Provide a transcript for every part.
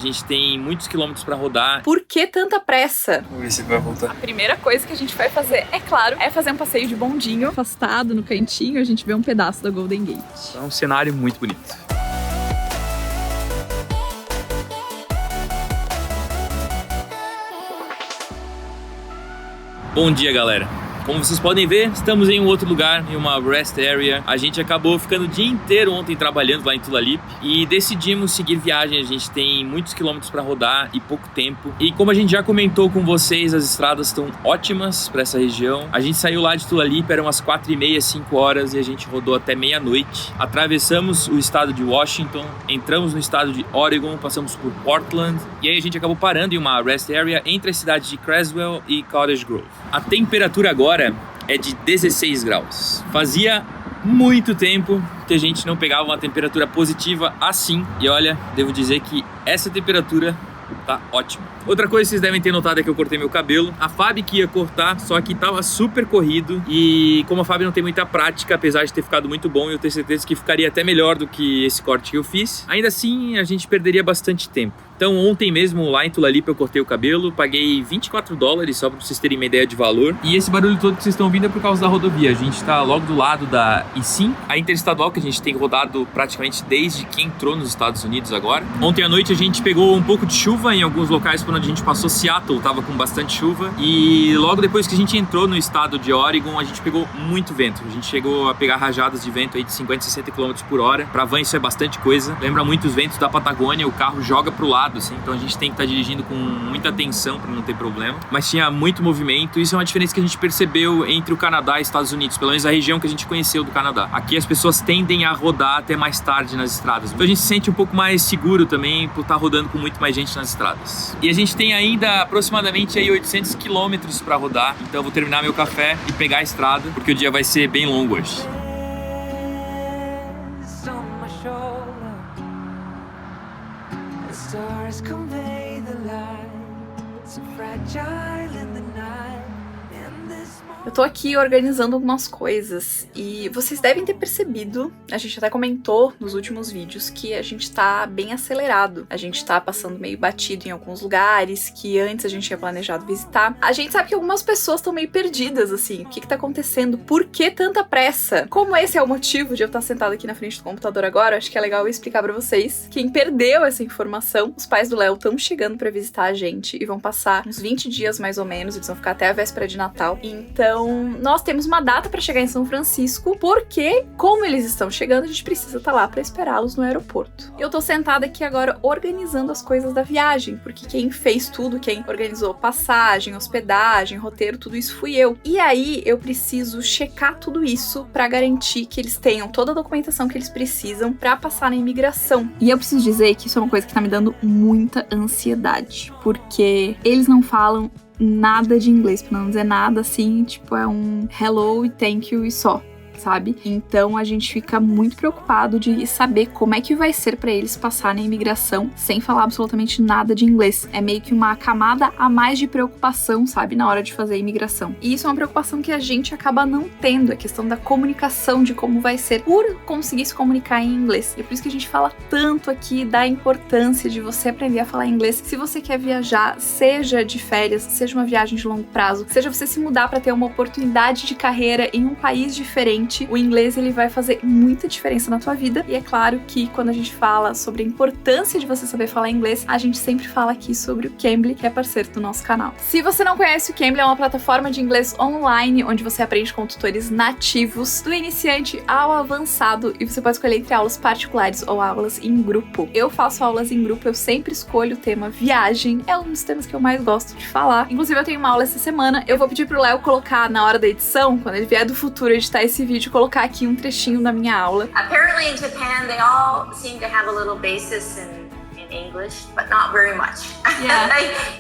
A gente tem muitos quilômetros pra rodar. Por que tanta pressa? Vamos ver se ele vai voltar. A primeira coisa que a gente vai fazer, é claro, é fazer um passeio de bondinho. Afastado no cantinho, a gente vê um pedaço da Golden Gate. É um cenário muito bonito. Bom dia, galera. Como vocês podem ver, estamos em um outro lugar, em uma rest area. A gente acabou ficando o dia inteiro ontem trabalhando lá em Tulalip e decidimos seguir viagem. A gente tem muitos quilômetros para rodar e pouco tempo. E como a gente já comentou com vocês, as estradas estão ótimas para essa região. A gente saiu lá de Tulalip, eram umas 4h30, 5 horas e a gente rodou até meia-noite. Atravessamos o estado de Washington, entramos no estado de Oregon, passamos por Portland e aí a gente acabou parando em uma rest area entre as cidades de Creswell e Cottage Grove. A temperatura agora é de 16 graus. Fazia muito tempo que a gente não pegava uma temperatura positiva assim. E olha, devo dizer que essa temperatura tá ótima. Outra coisa que vocês devem ter notado é que eu cortei meu cabelo. A Fabi que ia cortar, só que tava super corrido. E como a Fabi não tem muita prática, apesar de ter ficado muito bom, eu tenho certeza que ficaria até melhor do que esse corte que eu fiz. Ainda assim, a gente perderia bastante tempo. Então ontem mesmo lá em Tulalip eu cortei o cabelo, paguei $24 só para vocês terem uma ideia de valor. E esse barulho todo que vocês estão ouvindo é por causa da rodovia. A gente tá logo do lado da I-5, a interestadual que a gente tem rodado praticamente desde que entrou nos Estados Unidos agora. Ontem à noite a gente pegou um pouco de chuva em alguns locais por onde a gente passou. Seattle tava com bastante chuva e logo depois que a gente entrou no estado de Oregon a gente pegou muito vento. A gente chegou a pegar rajadas de vento aí de 50, 60 km por hora. Pra van isso é bastante coisa. Lembra muito os ventos da Patagônia, o carro joga pro lado. Assim, então a gente tem que estar dirigindo com muita atenção para não ter problema, mas tinha muito movimento. Isso é uma diferença que a gente percebeu entre o Canadá e Estados Unidos, pelo menos a região que a gente conheceu do Canadá. Aqui as pessoas tendem a rodar até mais tarde nas estradas, então a gente se sente um pouco mais seguro também por estar rodando com muito mais gente nas estradas. E a gente tem ainda aproximadamente aí 800 quilômetros para rodar, então eu vou terminar meu café e pegar a estrada, porque o dia vai ser bem longo hoje. Stars convey the light, so fragile in the night. Eu tô aqui organizando algumas coisas e vocês devem ter percebido, a gente até comentou nos últimos vídeos, que a gente tá bem acelerado. A gente tá passando meio batido em alguns lugares que antes a gente tinha planejado visitar. A gente sabe que algumas pessoas estão meio perdidas, assim. O que tá acontecendo? Por que tanta pressa? Como esse é o motivo de eu estar sentada aqui na frente do computador agora, acho que é legal eu explicar pra vocês. Quem perdeu essa informação, os pais do Léo estão chegando pra visitar a gente e vão passar uns 20 dias mais ou menos, eles vão ficar até a véspera de Natal. Então, nós temos uma data pra chegar em São Francisco, porque, como eles estão chegando, a gente precisa estar lá pra esperá-los no aeroporto. Eu tô sentada aqui agora organizando as coisas da viagem, porque quem fez tudo, quem organizou passagem, hospedagem, roteiro, tudo isso fui eu. E aí, eu preciso checar tudo isso pra garantir que eles tenham toda a documentação que eles precisam pra passar na imigração. E eu preciso dizer que isso é uma coisa que tá me dando muita ansiedade, porque eles não falam nada de inglês, pra não dizer nada assim, tipo, é um hello e thank you e só, sabe? Então a gente fica muito preocupado de saber como é que vai ser pra eles passarem na imigração sem falar absolutamente nada de inglês. É meio que uma camada a mais de preocupação, sabe, na hora de fazer a imigração. E isso é uma preocupação que a gente acaba não tendo, a questão da comunicação, de como vai ser por conseguir se comunicar em inglês. E é por isso que a gente fala tanto aqui da importância de você aprender a falar inglês. Se você quer viajar, seja de férias, seja uma viagem de longo prazo, seja você se mudar pra ter uma oportunidade de carreira em um país diferente, o inglês ele vai fazer muita diferença na tua vida. E é claro que quando a gente fala sobre a importância de você saber falar inglês, a gente sempre fala aqui sobre o Cambly, que é parceiro do nosso canal. Se você não conhece, o Cambly é uma plataforma de inglês online, onde você aprende com tutores nativos, do iniciante ao avançado, e você pode escolher entre aulas particulares ou aulas em grupo. Eu faço aulas em grupo, eu sempre escolho o tema viagem, é um dos temas que eu mais gosto de falar. Inclusive eu tenho uma aula essa semana, eu vou pedir pro Léo colocar na hora da edição, quando ele vier do futuro editar esse vídeo, colocar aqui um trechinho da minha aula. Apparently in Japan, they all seem to have a little basis in English, but not very much. Yeah.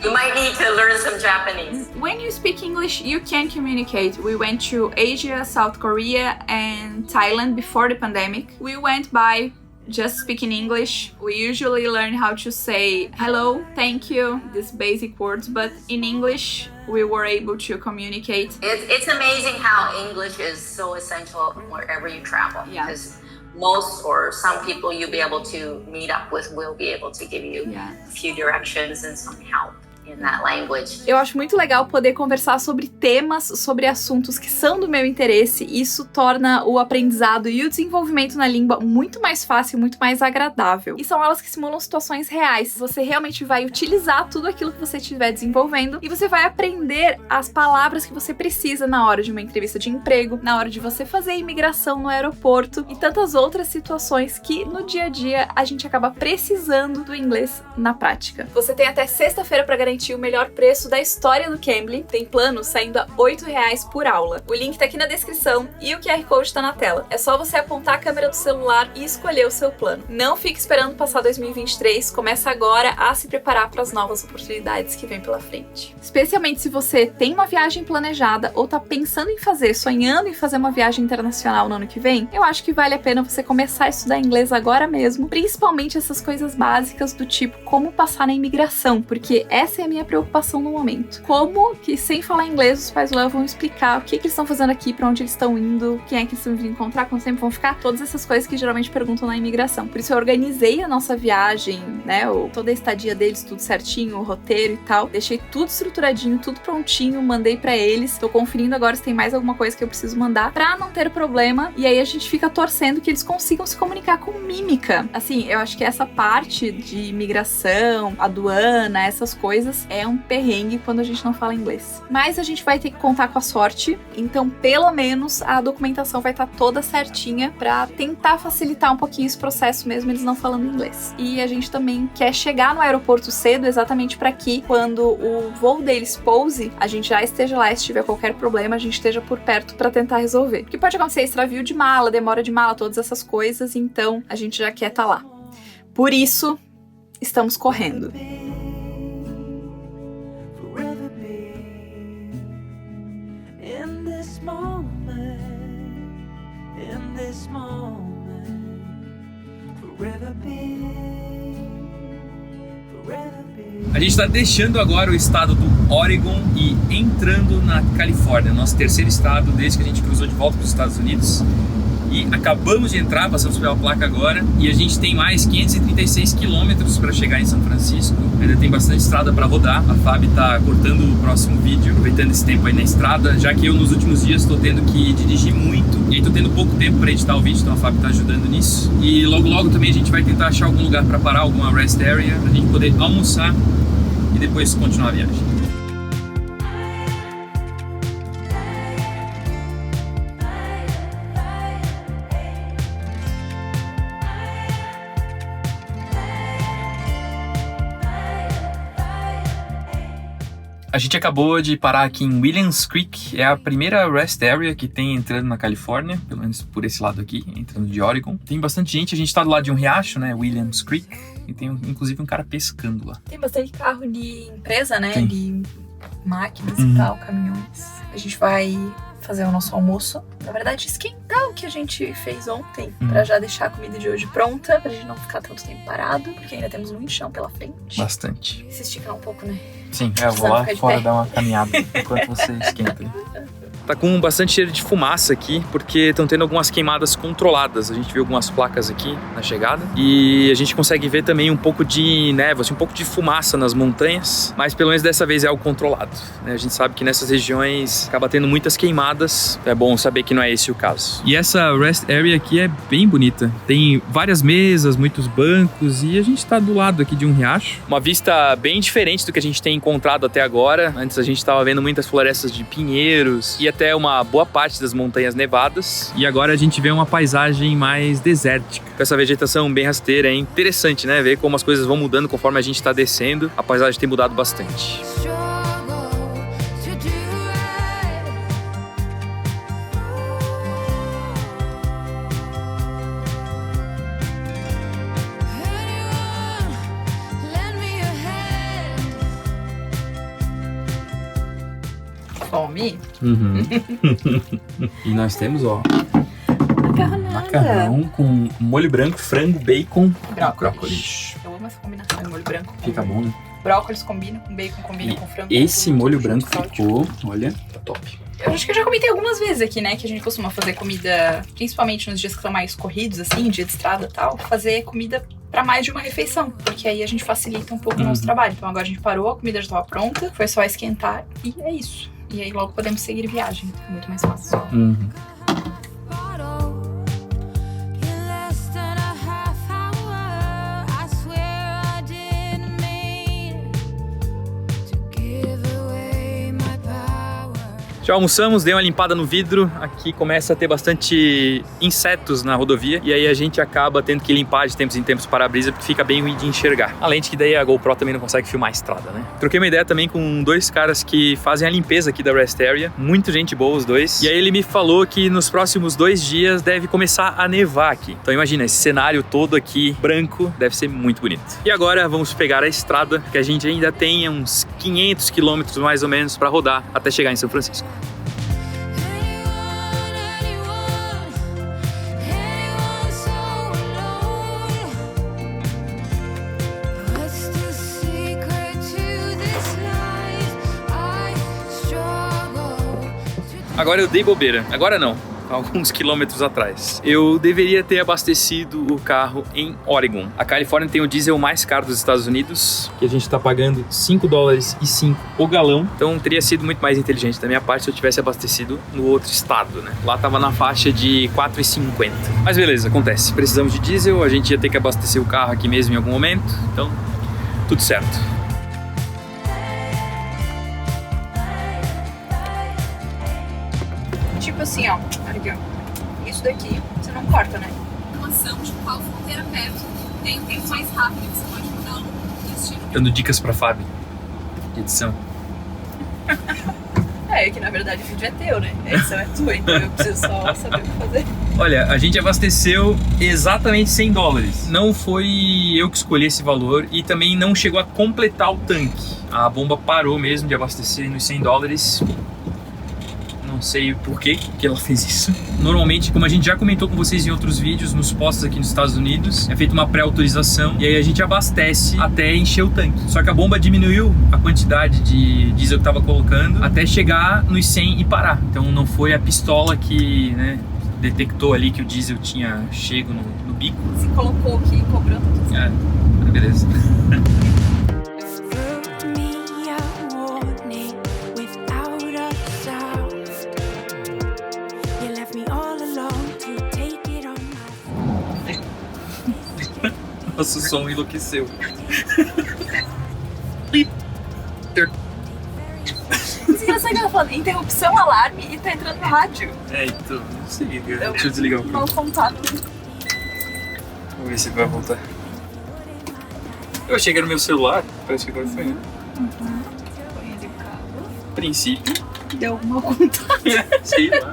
You might need to learn some Japanese. When you speak English, you can communicate. We went to Asia, South Korea, and Thailand before the pandemic. We went by just speaking English. We usually learn how to say hello, thank you, these basic words, but in English, we were able to communicate. It's amazing how English is so essential wherever you travel. Yeah. Because most or some people you'll be able to meet up with will be able to give you Yeah. a few directions and some help in that language. Eu acho muito legal poder conversar sobre temas, sobre assuntos que são do meu interesse. Isso torna o aprendizado e o desenvolvimento na língua muito mais fácil, muito mais agradável. E são aulas que simulam situações reais. Você realmente vai utilizar tudo aquilo que você estiver desenvolvendo e você vai aprender as palavras que você precisa na hora de uma entrevista de emprego, na hora de você fazer imigração no aeroporto e tantas outras situações que no dia a dia a gente acaba precisando do inglês na prática. Você tem até sexta-feira para garantir o melhor preço da história do Cambly. Tem planos saindo a R$8 por aula. O link tá aqui na descrição e o QR Code tá na tela. É só você apontar a câmera do celular e escolher o seu plano. Não fique esperando passar 2023, começa agora a se preparar para as novas oportunidades que vem pela frente. Especialmente se você tem uma viagem planejada ou tá pensando em fazer, sonhando em fazer uma viagem internacional no ano que vem, eu acho que vale a pena você começar a estudar inglês agora mesmo, principalmente essas coisas básicas do tipo como passar na imigração, porque essa é a minha preocupação no momento. Como que, sem falar inglês, os pais lá vão explicar o que eles estão fazendo aqui, pra onde eles estão indo, quem é que eles vão vir encontrar, quanto tempo vão ficar, todas essas coisas que geralmente perguntam na imigração. Por isso eu organizei a nossa viagem, né, toda a estadia deles, tudo certinho, o roteiro e tal. Deixei tudo estruturadinho, tudo prontinho, mandei pra eles. Tô conferindo agora se tem mais alguma coisa que eu preciso mandar pra não ter problema. E aí a gente fica torcendo que eles consigam se comunicar com mímica. Assim, eu acho que essa parte de imigração, aduana, essas coisas, é um perrengue quando a gente não fala inglês. Mas a gente vai ter que contar com a sorte, então pelo menos a documentação vai estar toda certinha pra tentar facilitar um pouquinho esse processo mesmo eles não falando inglês. E a gente também quer chegar no aeroporto cedo exatamente para que quando o voo deles pouse, a gente já esteja lá, se tiver qualquer problema, a gente esteja por perto pra tentar resolver. Porque pode acontecer extravio de mala, demora de mala, todas essas coisas, então a gente já quer estar lá. Por isso, estamos correndo. Forever be in this moment, in this moment. Forever be, forever be. A gente está deixando agora o estado do Oregon e entrando na Califórnia, nosso terceiro estado desde que a gente cruzou de volta para os Estados Unidos. E acabamos de entrar, passamos pela placa agora, e a gente tem mais 536 quilômetros para chegar em São Francisco. Ainda tem bastante estrada para rodar. A Fabi tá cortando o próximo vídeo, aproveitando esse tempo aí na estrada, já que eu nos últimos dias estou tendo que dirigir muito, e aí tô tendo pouco tempo para editar o vídeo, então a Fabi tá ajudando nisso. E logo também a gente vai tentar achar algum lugar para parar, alguma rest area, pra gente poder almoçar e depois continuar a viagem. A gente acabou de parar aqui em Williams Creek, é a primeira rest area que tem entrando na Califórnia, pelo menos por esse lado aqui, entrando de Oregon. Tem bastante gente, a gente tá do lado de um riacho, né, Williams Creek, e tem inclusive um cara pescando lá. Tem bastante carro de empresa, né, Tem. de máquinas e tal, caminhões. A gente vai fazer o nosso almoço. Na verdade, esquentar o que a gente fez ontem, pra já deixar a comida de hoje pronta, pra gente não ficar tanto tempo parado, porque ainda temos muito chão pela frente. Bastante. Se esticar um pouco, né? Sim, eu vou lá Ficar de fora pé. dar uma caminhada enquanto você esquenta. Tá com bastante cheiro de fumaça aqui, porque estão tendo algumas queimadas controladas. A gente viu algumas placas aqui na chegada e a gente consegue ver também um pouco de névoa, assim, um pouco de fumaça nas montanhas, mas pelo menos dessa vez é algo controlado, né? A gente sabe que nessas regiões acaba tendo muitas queimadas, é bom saber que não é esse o caso. E essa rest area aqui é bem bonita. Tem várias mesas, muitos bancos e a gente tá do lado aqui de um riacho. Uma vista bem diferente do que a gente tem encontrado até agora. Antes a gente tava vendo muitas florestas de pinheiros e até uma boa parte das montanhas nevadas, e agora a gente vê uma paisagem mais desértica, com essa vegetação bem rasteira. É interessante, né, ver como as coisas vão mudando conforme a gente tá descendo. A paisagem tem mudado bastante. Fome? E nós temos, ó, Macarronada. macarrão com molho branco, frango, bacon e Brócolis. brócolis. Eu amo essa combinação de molho branco com fica bom, né? Brócolis combina com bacon, combina com frango. Esse molho branco sódio. ficou, olha, tá top. Eu acho que eu já comentei algumas vezes aqui, né? Que a gente costuma fazer comida, principalmente nos dias que são mais corridos, assim, dia de estrada e tal, fazer comida pra mais de uma refeição. Porque aí a gente facilita um pouco o nosso trabalho. Então agora a gente parou, a comida já tava pronta, foi só esquentar e é isso. E aí logo podemos seguir viagem. É muito mais fácil. Já almoçamos, dei uma limpada no vidro, aqui começa a ter bastante insetos na rodovia e aí a gente acaba tendo que limpar de tempos em tempos o para-brisa porque fica bem ruim de enxergar. Além de que daí a GoPro também não consegue filmar a estrada, né? Troquei uma ideia também com dois caras que fazem a limpeza aqui da Rest Area, muito gente boa os dois, e aí ele me falou que nos próximos 2 dias deve começar a nevar aqui. Então imagina, esse cenário todo aqui branco deve ser muito bonito. E agora vamos pegar a estrada, que a gente ainda tem uns 500 quilômetros mais ou menos para rodar até chegar em São Francisco. Agora eu dei bobeira. Agora não. Alguns quilômetros atrás. Eu deveria ter abastecido o carro em Oregon. A Califórnia tem o diesel mais caro dos Estados Unidos, que a gente tá pagando $5,05 o galão. Então teria sido muito mais inteligente da minha parte se eu tivesse abastecido no outro estado, né? Lá tava na faixa de $4,50. Mas beleza, acontece. Precisamos de diesel, a gente ia ter que abastecer o carro aqui mesmo em algum momento. Então, tudo certo. Tipo assim, ó, aqui, ó. Isso daqui você não corta, né? Noção de qual fronteira perto tem o tempo mais rápido que você pode mudar o destino. Dando dicas pra Fábio de edição. É que na verdade o vídeo é teu, né? A edição é tua, então eu preciso só saber o que fazer. Olha, a gente abasteceu exatamente $100. Não foi eu que escolhi esse valor e também não chegou a completar o tanque. A bomba parou mesmo de abastecer nos $100. Não sei por que ela fez isso. Normalmente, como a gente já comentou com vocês em outros vídeos, nos postos aqui nos Estados Unidos, é feita uma pré-autorização e aí a gente abastece até encher o tanque. Só que a bomba diminuiu a quantidade de diesel que estava colocando até chegar nos 100 e parar. Então não foi a pistola que, né, detectou ali que o diesel tinha chego no bico. Se colocou aqui cobrando tudo. É, beleza. Nosso som enlouqueceu. Você engraçado que ela falando interrupção, alarme e tá entrando no rádio. É, então, não sei. Deixa eu desligar o Mal contato. Vamos ver se vai voltar. Eu achei que era no meu celular. Parece que agora foi, né? Põe ali o cabo. Princípio. Deu mal contato. Sei lá.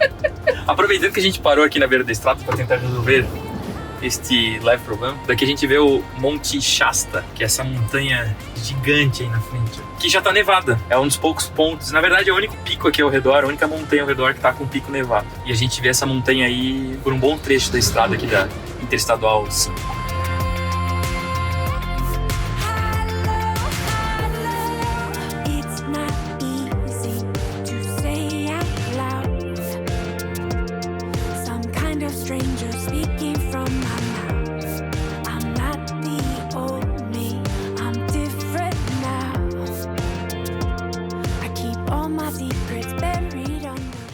Aproveitando que a gente parou aqui na beira da estrada para tentar resolver este leve problema, daqui a gente vê o Monte Shasta, que é essa montanha gigante aí na frente, que já tá nevada. É um dos poucos pontos, na verdade é o único pico aqui ao redor, a única montanha ao redor que tá com pico nevado. E a gente vê essa montanha aí por um bom trecho da estrada aqui da Interestadual 5.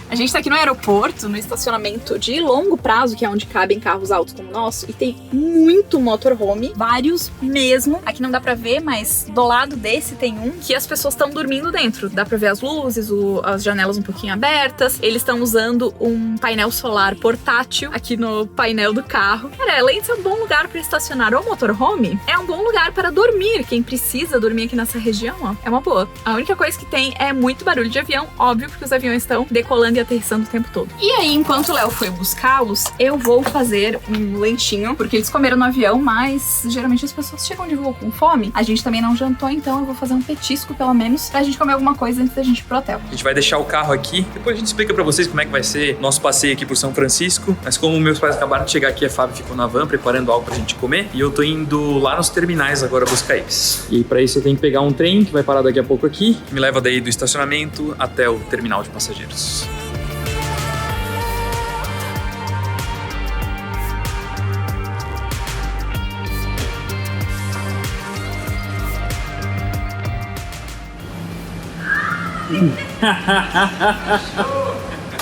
A gente tá aqui no aeroporto, no estacionamento de longo prazo, que é onde cabem carros altos como o nosso, e tem muito motorhome, vários mesmo. Aqui não dá pra ver, mas do lado desse tem um que as pessoas estão dormindo dentro. Dá pra ver as luzes, as janelas um pouquinho abertas. Eles estão usando um painel solar portátil aqui no painel do carro. Cara, além de ser um bom lugar pra estacionar o motorhome, é um bom lugar para dormir. Quem precisa dormir aqui nessa região, ó, é uma boa. A única coisa que tem é muito barulho de avião, óbvio, porque os aviões estão decolando e aterrissando o tempo todo. E aí, enquanto o Léo foi buscá-los, eu vou fazer um lanchinho, porque eles comeram no avião, mas geralmente as pessoas chegam de voo com fome. A gente também não jantou, então eu vou fazer um petisco, pelo menos, pra gente comer alguma coisa antes da gente ir pro hotel. A gente vai deixar o carro aqui, depois a gente explica pra vocês como é que vai ser nosso passeio aqui por São Francisco. Mas como meus pais acabaram de chegar aqui, a Fábio ficou na van preparando algo pra gente comer, e eu tô indo lá nos terminais agora buscar eles. E pra isso eu tenho que pegar um trem que vai parar daqui a pouco aqui, que me leva daí do estacionamento até o terminal de passageiros.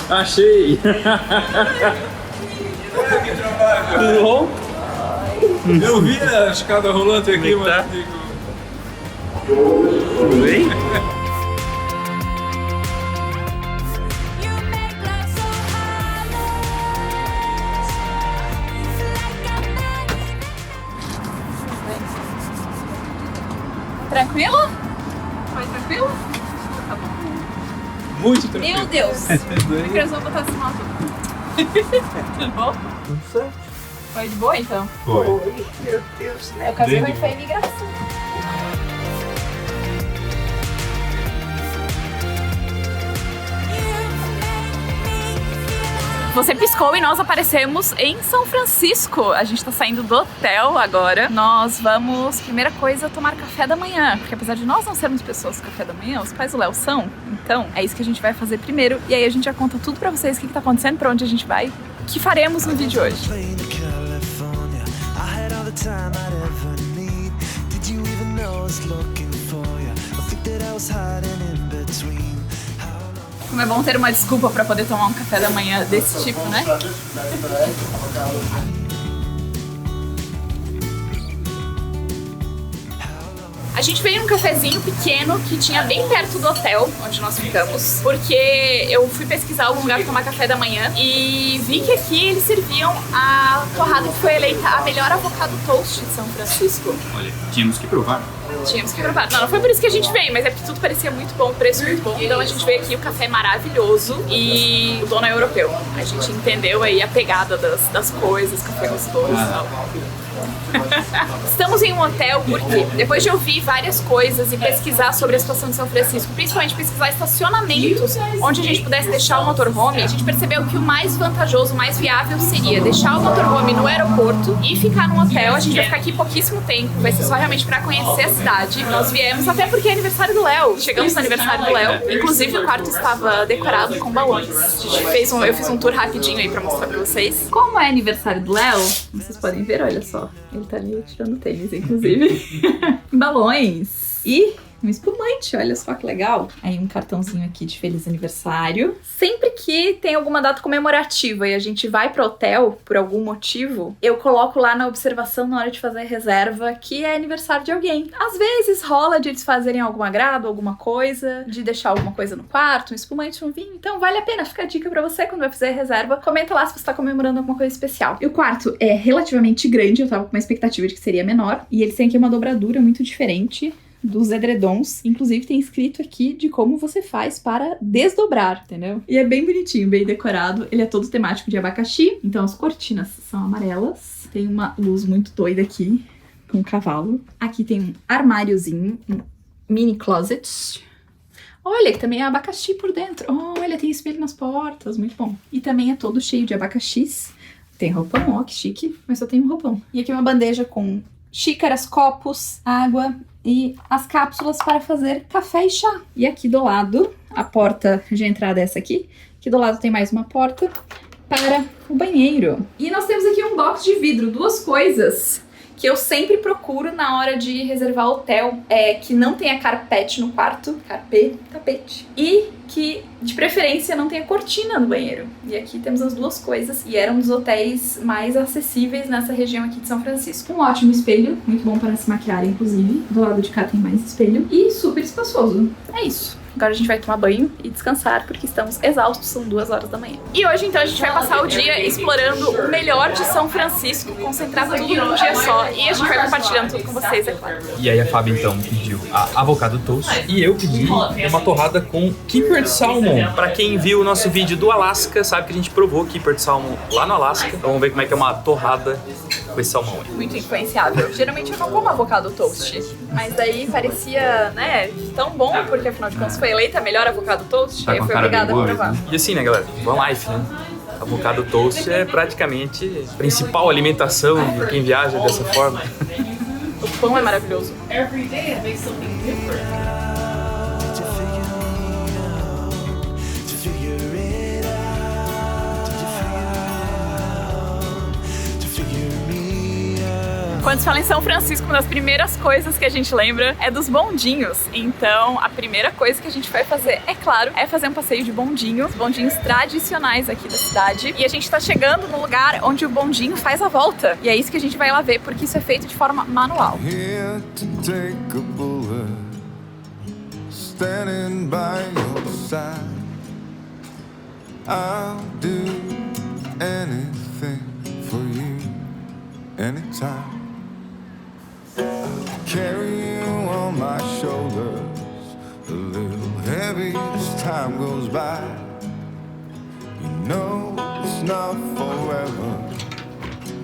Achei! Tudo bom? Eu vi a escada rolante aqui, mas tá? digo... Tudo bem? Tranquilo? Foi tranquilo? Tá bom. Muito tranquilo. Meu Deus! Como é que eles vão botar essa moto? Tudo bom? Tudo certo. Foi de boa, então? Foi. Meu Deus, né? O casamento foi imigração. Você piscou e nós aparecemos em São Francisco. A gente tá saindo do hotel agora. Nós vamos, primeira coisa, tomar café da manhã. Porque apesar de nós não sermos pessoas do café da manhã, os pais do Léo são. Então, é isso que a gente vai fazer primeiro. E aí a gente já conta tudo pra vocês, o que tá acontecendo, pra onde a gente vai, o que faremos no vídeo de hoje. Como é bom ter uma desculpa pra poder tomar um café da manhã desse tipo, né? A gente veio num cafezinho pequeno que tinha bem perto do hotel onde nós ficamos, porque eu fui pesquisar algum lugar pra tomar café da manhã e vi que aqui eles serviam a torrada que foi eleita a melhor avocado toast de São Francisco. Olha, tínhamos que provar. Tínhamos que provar. Não foi por isso que a gente veio, mas é porque tudo parecia muito bom, o preço muito bom. Então a gente veio aqui, o café é maravilhoso e o dono é europeu. A gente entendeu aí a pegada das coisas, café gostoso e tal. Estamos em um hotel porque, depois de ouvir várias coisas e pesquisar sobre a situação de São Francisco, principalmente pesquisar estacionamentos onde a gente pudesse deixar o motorhome, a gente percebeu que o mais vantajoso, o mais viável seria deixar o motorhome no aeroporto e ficar num hotel. A gente vai ficar aqui pouquíssimo tempo, vai ser só realmente pra conhecer a cidade. Nós viemos até porque é aniversário do Léo. Chegamos no aniversário do Léo. Inclusive o quarto estava decorado com balões. Eu fiz um tour rapidinho aí pra mostrar pra vocês. Como é aniversário do Léo, vocês podem ver, olha só. Ele tá ali tirando tênis, inclusive. Balões. E um espumante, olha só que legal. Aí um cartãozinho aqui de feliz aniversário. Sempre que tem alguma data comemorativa e a gente vai pro hotel por algum motivo, eu coloco lá na observação na hora de fazer a reserva que é aniversário de alguém. Às vezes rola de eles fazerem algum agrado, alguma coisa, de deixar alguma coisa no quarto, um espumante, um vinho. Então vale a pena, fica a dica pra você quando vai fazer a reserva. Comenta lá se você tá comemorando alguma coisa especial. E o quarto é relativamente grande, eu tava com uma expectativa de que seria menor. E eles têm aqui uma dobradura muito diferente dos edredons. Inclusive tem escrito aqui de como você faz para desdobrar, entendeu? E é bem bonitinho, bem decorado. Ele é todo temático de abacaxi, então as cortinas são amarelas. Tem uma luz muito doida aqui, com um cavalo. Aqui tem um armáriozinho, um mini closet. Olha, que também é abacaxi por dentro. Olha, tem espelho nas portas, muito bom. E também é todo cheio de abacaxis. Tem roupão, ó, que chique, mas só tem um roupão. E aqui uma bandeja com xícaras, copos, água e as cápsulas para fazer café e chá. E aqui do lado, a porta de entrada é essa aqui. Aqui do lado tem mais uma porta para o banheiro. E nós temos aqui um box de vidro, duas coisas que eu sempre procuro na hora de reservar hotel, é que não tenha carpete no quarto, tapete, e que de preferência não tenha cortina no banheiro. E aqui temos as duas coisas, e era um dos hotéis mais acessíveis nessa região aqui de São Francisco. Um ótimo espelho, muito bom para se maquiar, inclusive. Do lado de cá tem mais espelho, e super espaçoso. É isso. Agora a gente vai tomar banho e descansar, porque estamos exaustos, são 2 horas da manhã. E hoje, então, a gente vai passar o dia explorando o melhor de São Francisco, concentrar tudo num dia só, e a gente vai compartilhando tudo com vocês, é claro. E aí a Fábio, então, pediu a avocado toast e eu pedi uma torrada com Kimberly Keeper Salmon. Pra quem viu o nosso vídeo do Alasca, sabe que a gente provou Keeper Salmon lá no Alasca. Então vamos ver como é que é uma torrada com esse salmão aí. Muito influenciável. Geralmente eu não como avocado toast, mas daí parecia, né, tão bom, porque afinal de contas foi eleita a melhor avocado toast, Tá aí com eu fui cara obrigada bem a boa, provar. E assim, né, galera? Van Life, né? Avocado toast é praticamente a principal alimentação de quem viaja dessa forma. O pão é maravilhoso. Every day I make something different. Quando se fala em São Francisco, uma das primeiras coisas que a gente lembra é dos bondinhos. Então, a primeira coisa que a gente vai fazer, é claro, é fazer um passeio de bondinho, os bondinhos tradicionais aqui da cidade. E a gente tá chegando no lugar onde o bondinho faz a volta. E é isso que a gente vai lá ver, porque isso é feito de forma manual. Here to take a bullet, standing by your side. I'll do anything for you, anytime. Carry you on my shoulders, a little heavy as time goes by. You know it's not forever,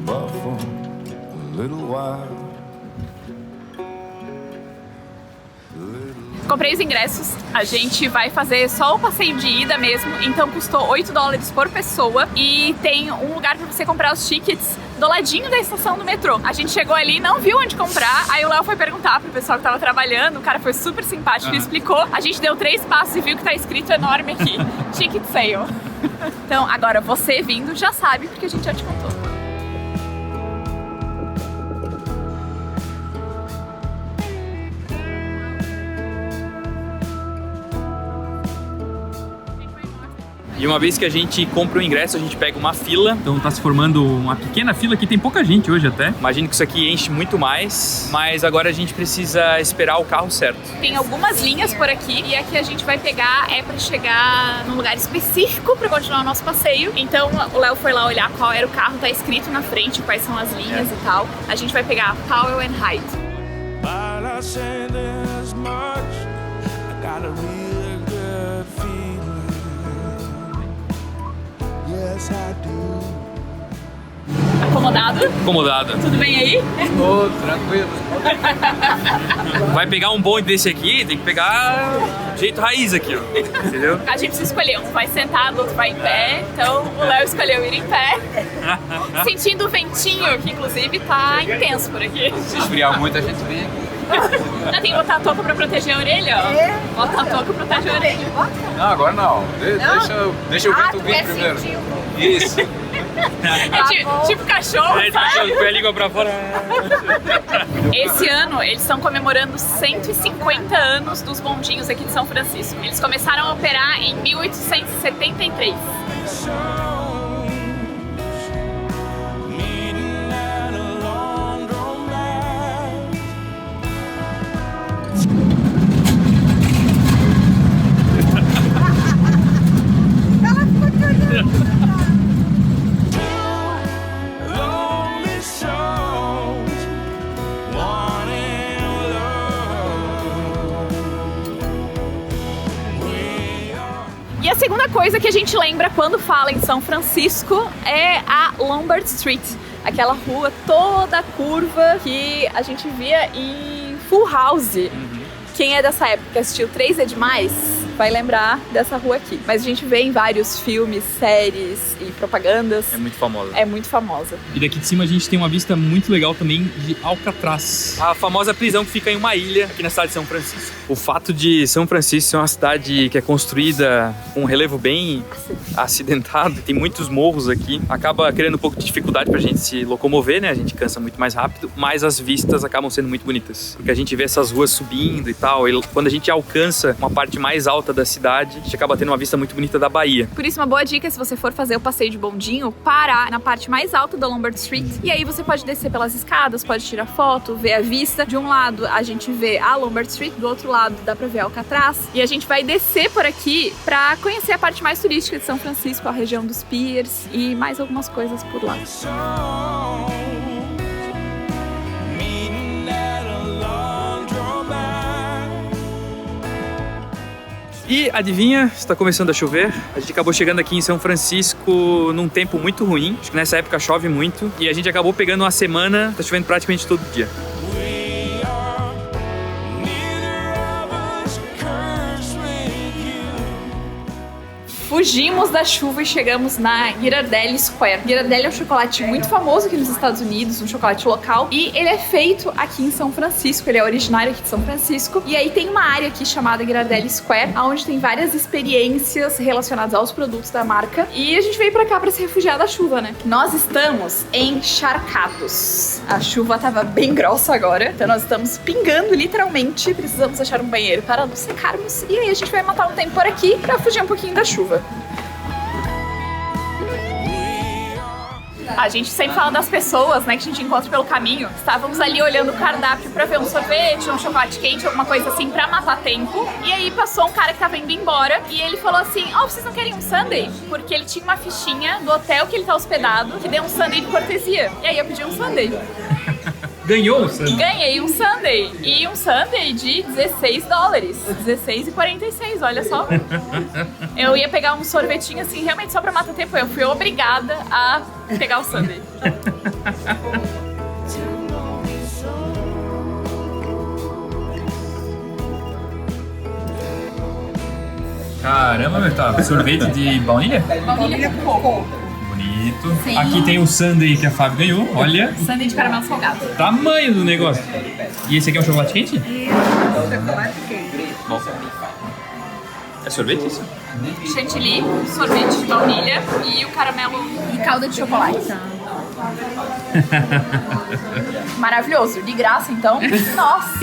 but for a little while. Comprei os ingressos, a gente vai fazer só o passeio de ida mesmo, então custou $8 por pessoa e tem um lugar pra você comprar os tickets do ladinho da estação do metrô. A gente chegou ali, não viu onde comprar, aí o Léo foi perguntar pro pessoal que tava trabalhando, o cara foi super simpático e explicou. A gente deu 3 passos e viu que tá escrito enorme aqui, Ticket Sale. Então agora você vindo já sabe, porque a gente já te contou. E uma vez que a gente compra o ingresso, a gente pega uma fila. Então tá se formando uma pequena fila aqui, tem pouca gente hoje até. Imagino que isso aqui enche muito mais, mas agora a gente precisa esperar o carro certo. Tem algumas linhas por aqui e aqui a gente vai pegar é pra chegar num lugar específico pra continuar o nosso passeio. Então o Léo foi lá olhar qual era o carro, tá escrito na frente quais são as linhas e tal. A gente vai pegar Powell and Hyde. While I say this much, I got a really good feeling. Yes, I do. Acomodado? Acomodado. Tudo bem aí? Ô, tranquilo. Vai pegar um bonde desse aqui, tem que pegar jeito raiz aqui, ó. Entendeu? A gente precisa escolher, um vai sentado, outro vai em pé. Então o Léo escolheu ir em pé. Sentindo o ventinho, que inclusive tá intenso por aqui. Se esfriar muito, a gente vem. Já tem que botar a touca pra proteger a orelha, ó. Bota a touca pra proteger a orelha. Não, agora não. Deixa eu ver tu vir primeiro. Isso. É tipo cachorro, sabe? Põe a língua pra fora. Esse ano eles estão comemorando 150 anos dos bondinhos aqui de São Francisco. Eles começaram a operar em 1873. Meeting at a laundromat. Lonely souls wanting love. We are. E a segunda coisa que a gente lembra quando fala em São Francisco é a Lombard Street, aquela rua toda curva que a gente via em Full House. Quem é dessa época que assistiu 3 é Demais vai lembrar dessa rua aqui. Mas a gente vê em vários filmes, séries e propagandas. É muito famosa. É muito famosa. E daqui de cima a gente tem uma vista muito legal também de Alcatraz. A famosa prisão que fica em uma ilha aqui na cidade de São Francisco. O fato de São Francisco ser uma cidade que é construída com um relevo bem acidentado, tem muitos morros aqui, acaba criando um pouco de dificuldade pra gente se locomover, né? A gente cansa muito mais rápido, mas as vistas acabam sendo muito bonitas. Porque a gente vê essas ruas subindo e tal, e quando a gente alcança uma parte mais alta da cidade, a gente acaba tendo uma vista muito bonita da Bahia. Por isso, uma boa dica, se você for fazer o passeio de bondinho, parar na parte mais alta da Lombard Street. E aí você pode descer pelas escadas, pode tirar foto, ver a vista. De um lado, a gente vê a Lombard Street, do outro lado, dá pra ver Alcatraz. E a gente vai descer por aqui pra conhecer a parte mais turística de São Francisco, a região dos piers e mais algumas coisas por lá. E adivinha, está começando a chover. A gente acabou chegando aqui em São Francisco num tempo muito ruim. Acho que nessa época chove muito. E a gente acabou pegando uma semana, tá chovendo praticamente todo dia. Fugimos da chuva e chegamos na Ghirardelli Square. Ghirardelli é um chocolate muito famoso aqui nos Estados Unidos, um chocolate local, e ele é feito aqui em São Francisco, ele é originário aqui de São Francisco, e aí tem uma área aqui chamada Ghirardelli Square, onde tem várias experiências relacionadas aos produtos da marca, e a gente veio pra cá pra se refugiar da chuva, né? Nós estamos encharcados. A chuva tava bem grossa agora, então nós estamos pingando literalmente, precisamos achar um banheiro para nos secarmos, e aí a gente vai matar um tempo por aqui pra fugir um pouquinho da chuva. A gente sempre fala das pessoas, né, que a gente encontra pelo caminho. Estávamos ali olhando o cardápio pra ver um sorvete, um chocolate quente, alguma coisa assim pra matar tempo. E aí passou um cara que tava indo embora e ele falou assim: ó, vocês não querem um sundae? Porque ele tinha uma fichinha do hotel que ele tá hospedado que deu um sundae de cortesia. E aí eu pedi um sundae. Ganhou um sundae? Ganhei um sundae. E um sundae de $16. $16,46, olha só. Eu ia pegar um sorvetinho assim, realmente só pra matar tempo. Eu fui obrigada a pegar o sundae. Caramba, meu, tá. Sorvete de baunilha? Baunilha com coco. Bonito. Sim. Aqui tem o sundae que a Fábio ganhou, olha. Sundae de caramelo salgado. Tamanho do negócio. E esse aqui é um chocolate quente? Chocolate quente. Bom. É sorvete isso? Chantilly, sorvete de baunilha e o caramelo e calda de chocolate. Maravilhoso. De graça, então. Nossa.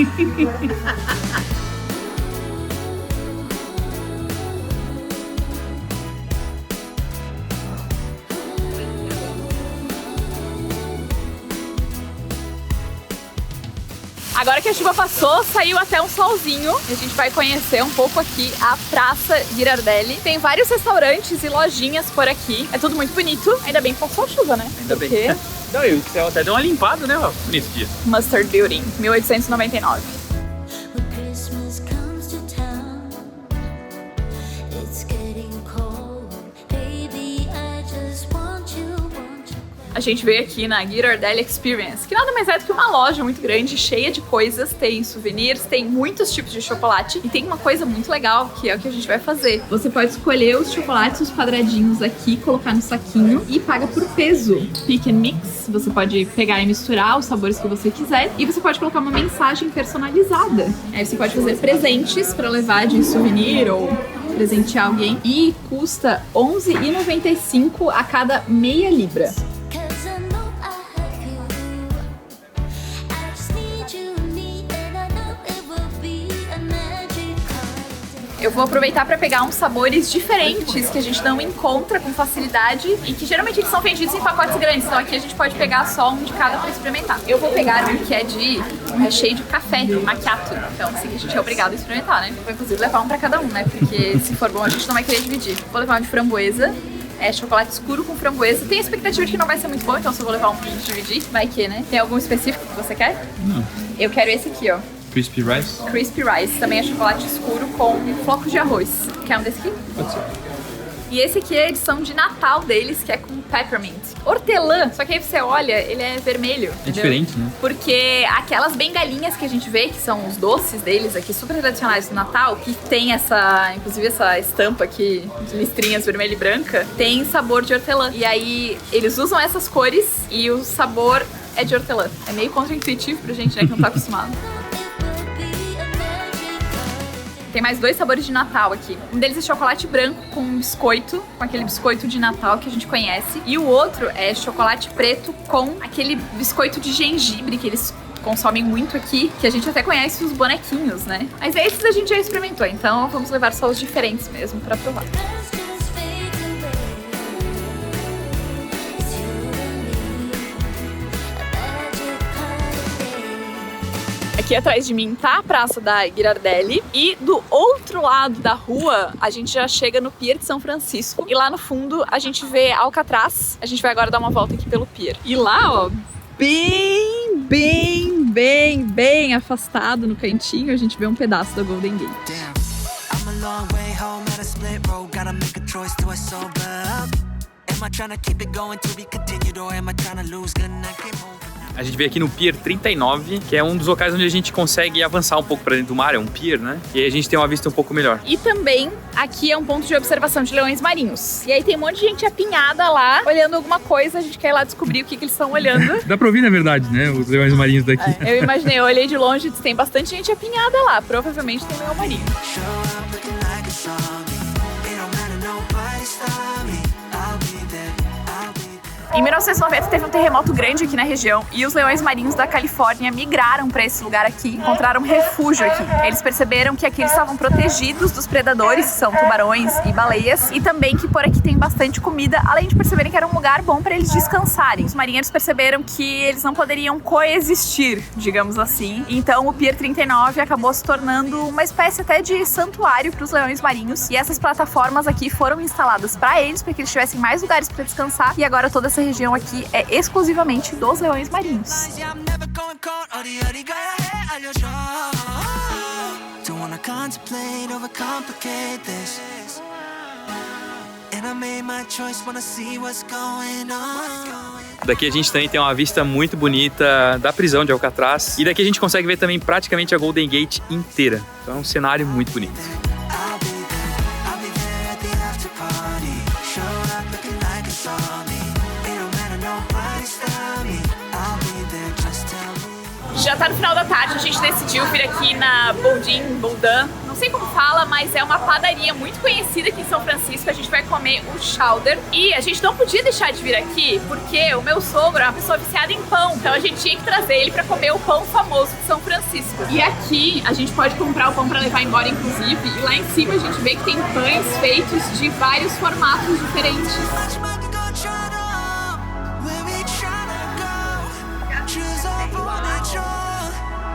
Agora que a chuva passou, saiu até um solzinho. E a gente vai conhecer um pouco aqui a Praça Ghirardelli. Tem vários restaurantes e lojinhas por aqui. É tudo muito bonito. Ainda bem que passou a chuva, né? Ainda bem. Porque... Não, e o céu até deu uma limpada, né? Bonito dia. Mustard Building, 1899. When Christmas comes to town, it's getting cold. Baby, I just want you. A gente veio aqui na Ghirardelli Experience, que nada mais é do que uma loja muito grande, cheia de coisas. Tem souvenirs, tem muitos tipos de chocolate e tem uma coisa muito legal, que é o que a gente vai fazer. Você pode escolher os chocolates, os quadradinhos aqui, colocar no saquinho e paga por peso. Pick and mix, você pode pegar e misturar os sabores que você quiser e você pode colocar uma mensagem personalizada. Aí você pode fazer presentes para levar de souvenir ou presentear alguém e custa R$11,95 a cada meia libra. Eu vou aproveitar para pegar uns sabores diferentes que a gente não encontra com facilidade e que geralmente eles são vendidos em pacotes grandes, então aqui a gente pode pegar só um de cada para experimentar. Eu vou pegar um que é de um recheio de café, macchiato, então assim a gente é obrigado a experimentar, né? Vou inclusive levar um para cada um, né? Porque se for bom a gente não vai querer dividir. Vou levar um de framboesa. É chocolate escuro com framboesa. Tem a expectativa de que não vai ser muito bom, então se eu vou levar um pra gente dividir, vai que, né? Tem algum específico que você quer? Não. Eu quero esse aqui, ó. Crispy Rice? Crispy Rice. Também é chocolate escuro com flocos de arroz. Quer um desse aqui? Pode ser. E esse aqui é a edição de Natal deles, que é com peppermint. Hortelã, só que aí você olha, ele é vermelho. É diferente, né? Porque aquelas bengalinhas que a gente vê, que são os doces deles aqui, super tradicionais do Natal, que tem essa, inclusive essa estampa aqui de listrinhas vermelha e branca, tem sabor de hortelã. E aí eles usam essas cores e o sabor é de hortelã. É meio contra-intuitivo pra gente, né, que não tá acostumado. Tem mais dois sabores de Natal aqui. Um deles é chocolate branco com biscoito, com aquele biscoito de Natal que a gente conhece. E o outro é chocolate preto com aquele biscoito de gengibre que eles consomem muito aqui, que a gente até conhece os bonequinhos, né? Mas esses a gente já experimentou, então vamos levar só os diferentes mesmo pra provar. Aqui atrás de mim tá a Praça da Ghirardelli e do outro lado da rua a gente já chega no Pier de São Francisco e lá no fundo a gente vê Alcatraz. A gente vai agora dar uma volta aqui pelo pier. E lá, ó, bem afastado no cantinho, a gente vê um pedaço da Golden Gate. I'm a long way home at a split road, gotta make a choice, do I sober up? Am I trying to keep it going to be continued, or am I trying to lose? Good night, game over. A gente veio aqui no Pier 39, que é um dos locais onde a gente consegue avançar um pouco para dentro do mar, é um pier, né? E aí a gente tem uma vista um pouco melhor. E também aqui é um ponto de observação de leões marinhos. E aí tem um monte de gente apinhada lá, olhando alguma coisa, a gente quer ir lá descobrir o que eles estão olhando. Dá pra ouvir, na verdade, né? Os leões marinhos daqui. Eu imaginei, eu olhei de longe, tem bastante gente apinhada lá, provavelmente tem leão marinho. Show up looking like a zombie. It don't matter, nobody stop me. I'll be there, I'll be there. Em 1990 teve um terremoto grande aqui na região e os leões marinhos da Califórnia migraram para esse lugar aqui, encontraram refúgio aqui. Eles perceberam que aqui eles estavam protegidos dos predadores, que são tubarões e baleias, e também que por aqui tem bastante comida, além de perceberem que era um lugar bom para eles descansarem. Os marinheiros perceberam que eles não poderiam coexistir, digamos assim. Então o Pier 39 acabou se tornando uma espécie até de santuário para os leões marinhos, e essas plataformas aqui foram instaladas para eles eles tivessem mais lugares para descansar, e agora toda essa região aqui é exclusivamente dos leões marinhos. Yeah, I'm never going cold, oddy, got your head on your shoulder. Don't wanna contemplate, overcomplicate this. And I made my choice, wanna see what's going on. Daqui a gente também tem uma vista muito bonita da prisão de Alcatraz. E daqui a gente consegue ver também praticamente a Golden Gate inteira. Então é um cenário muito bonito. I'll be there at the after party. Show up looking like a zombie. It don't matter, nobody stop me. I'll be there, just tell me. Já tá no final da tarde, a gente decidiu vir aqui na Boudin, não sei como fala, mas é uma padaria muito conhecida aqui em São Francisco. A gente vai comer o chowder e a gente não podia deixar de vir aqui porque o meu sogro é uma pessoa viciada em pão, então a gente tinha que trazer ele pra comer o pão famoso de São Francisco. E aqui a gente pode comprar o pão pra levar embora, inclusive, e lá em cima a gente vê que tem pães feitos de vários formatos diferentes. Watch my go tryna where we tryna go. Choose up on that shore.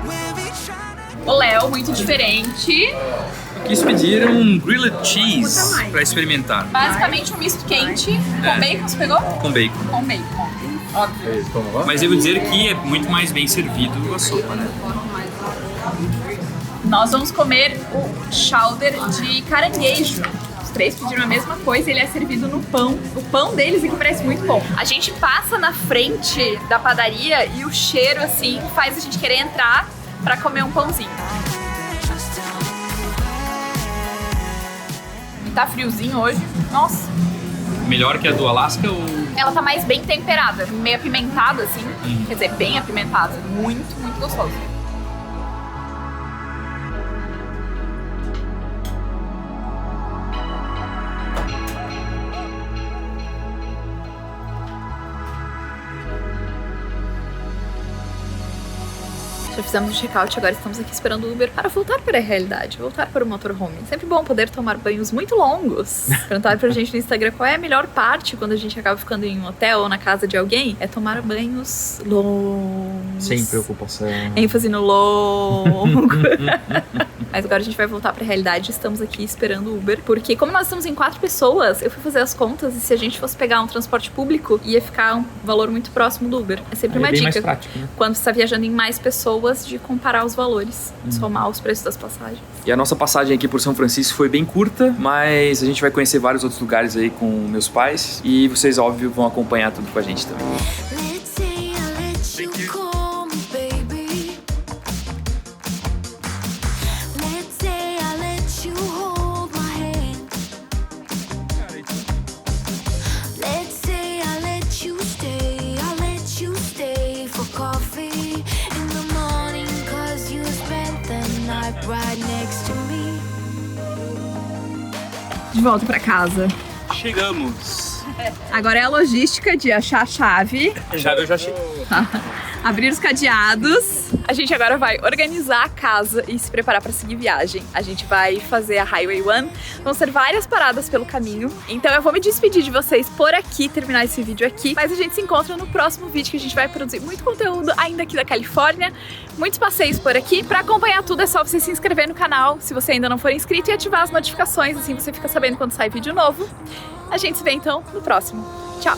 Where we tryna. O Léo, muito diferente. Quis pedir um grilled cheese para experimentar. Basicamente um misto quente com bacon, você pegou? Com bacon. Com bacon. Óbvio. Mas devo dizer que é muito mais bem servido a sopa, né? Nós vamos comer o chowder de caranguejo. Os três pediram a mesma coisa, ele é servido no pão. O pão deles aqui parece muito bom. A gente passa na frente da padaria e o cheiro, assim, faz a gente querer entrar pra comer um pãozinho. E tá friozinho hoje. Nossa. Melhor que a do Alasca ou... Ela tá mais bem temperada, meio apimentada, assim. Quer dizer, bem apimentada. Muito, muito gostoso. Já fizemos o check-out, agora estamos aqui esperando o Uber para voltar para a realidade, voltar para o motorhome. Sempre bom poder tomar banhos muito longos. Perguntaram pra gente no Instagram qual é a melhor parte quando a gente acaba ficando em um hotel ou na casa de alguém. É tomar banhos longos. Sem preocupação. ênfase no longo. Mas agora a gente vai voltar pra realidade, estamos aqui esperando o Uber, porque como nós estamos em 4 pessoas, eu fui fazer as contas e se a gente fosse pegar um transporte público, ia ficar um valor muito próximo do Uber. É sempre uma dica. Mais prático, né? Quando você está viajando em mais pessoas, de comparar os valores, somar os preços das passagens. E a nossa passagem aqui por São Francisco foi bem curta, mas a gente vai conhecer vários outros lugares aí com meus pais e vocês, óbvio, vão acompanhar tudo com a gente também. Let's say I let you call me, baby. Let's say I let you hold my hand. Let's say I let you stay for coffee in the morning, 'cause you spent the night right next to me. De volta pra casa. Chegamos! Agora é a logística de achar a chave, A chave eu já achei. abrir os cadeados. A gente agora vai organizar a casa e se preparar para seguir viagem. A gente vai fazer a Highway 1. Vão ser várias paradas pelo caminho. Então eu vou me despedir de vocês por aqui, terminar esse vídeo aqui. Mas a gente se encontra no próximo vídeo, que a gente vai produzir muito conteúdo ainda aqui da Califórnia. Muitos passeios por aqui. Para acompanhar tudo é só você se inscrever no canal, se você ainda não for inscrito, e ativar as notificações, assim você fica sabendo quando sai vídeo novo. A gente se vê então no próximo. Tchau!